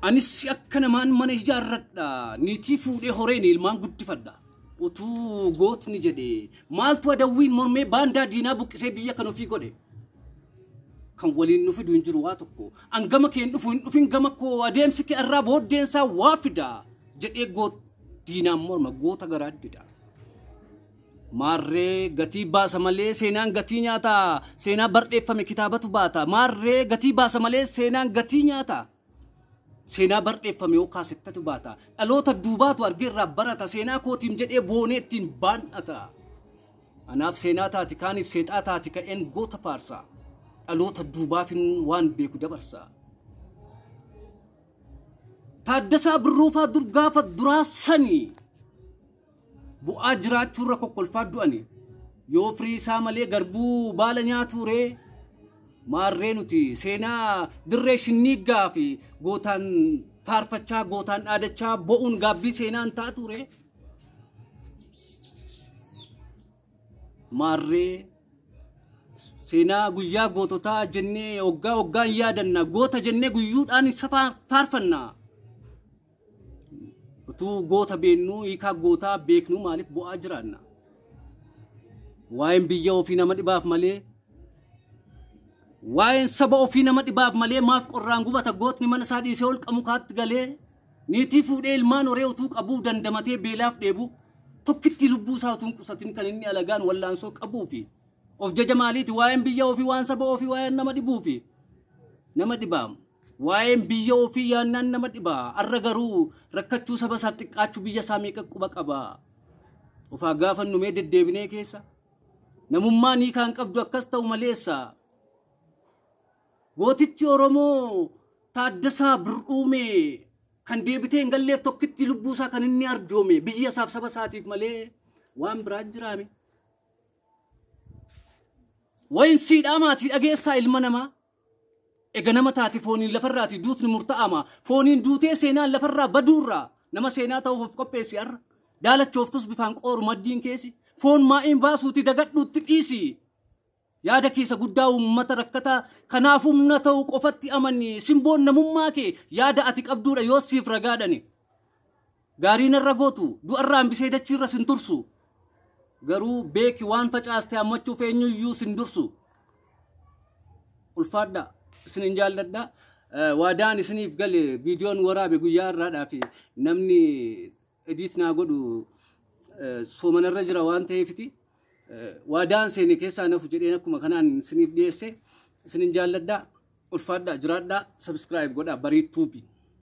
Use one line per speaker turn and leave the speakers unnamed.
anis akkana maan mana ijaarradha niitii fuudhee horeen ilmaan guddifadha utuu gootni jedhe maaltu adawwiin mormee baandaa diinaa buqqisee biyya kan ofii godhe kan waliin nu fidu hin jiru waa tokko angama keen dhufin gama koo adeemsi kee irraa booddeensaa waa fida jedhee goot diinaan morma goota garaaddidha maarree gatii baasa malee seenaan gatii nyaata seenaa barreeffame kitaabatu baata maarree gatii baasa malee seenaan gatii nyaata seenaa barreeffame oo kaasettatu baata dhaloota duubaatu argeerraa barata seenaa kootiim jedhee boonee ittiin baan'ata anaaf seenaa taati kaaniif seexaa taati ka'een goota faarsa dhaloota duubaafin waan beeku dabarsa Taaddasaa Birruufaa durgaafa duraa sanii bu'aa jiraachuurra kokkolfaa du'ani yoo firii isaa malee garbuu baala nyaaturee maarree nuti seenaa dirree shinniiggaa fi gootaan faarfachaa gootaan dhaadachaa bo'uun gaabbii seenaan taature maarree seenaa guyyaa goototaa jennee hoggaan yaadanna goota jennee guyyuudhaan isa faarfanna utuu goota beennu hiikaa gootaa beeknu maaliif bu'aa jiraanna waa'een biyya ofii nama dhibaaf malee waa'een saba ofii nama dhibaaf malee maaf qorraan gubata gootni mana isaa dhiisee ol qamukaatti galee niitii fuudhee ilmaan horee utuu qabuu dandamatee beelaaf dheebu tokkitti lubbuu isaa utuu qusatin kan inni alagaan wallaansoo qabuu fi of jaja maaliiti waa'een biyya ofii waan saba ofii waa'een nama dhibuu fi nama dhibaam waa'een biyya ofii yaannaan nama dhibaa arra garuu rakkachuu saba isaa xiqqaachuu biyya isaa meeqa quba qabaa ofaa gaafannu mee deddeebinee keessa namummaa ni kan qabdu akkas ta'u maleessa gootichi Oromoo Taaddasaa Birruume kan deebitee hin galleef tokkitti lubbuu isaa kan inni arjoome biyya isaaf saba isaatiif malee waan biraa jiraame wayin siidhaa maatii dhageessaa ilma namaa ega nama taati fooniin lafarraati duutni murta'ama fooniin duutee seenaan lafarraa baduurraa nama seenaa ta'uuf of qopheessi arra daalachooftus bifaan qooru maddiin keessi foon maa'iin baasuuti dagadhuutti dhiisi yaada keessa guddaa uummata rakkataa kanaaf humna ta'u qofatti amanni simboon namummaa kee yaada ati qabduudha yoo siif ragaadhani gaariin irra gootu du'arraa hambisee dachiirra sin tursu garuu beeki waan facaaste hammachuuf eenyuyyuu sin dursu ulfaadha isinin jaalladha waadaan isiniif gale viidiyoon waraabe guyyaa irraadhaa fi namni edit naa godhu soomanarra jira waan ta'eefiti waadaan seene keessaa nafu jedheen akkuma kanaan isiniif dhiyeesse isinin jaalladha ulfaadha jiraadha subscribe godha bariituubi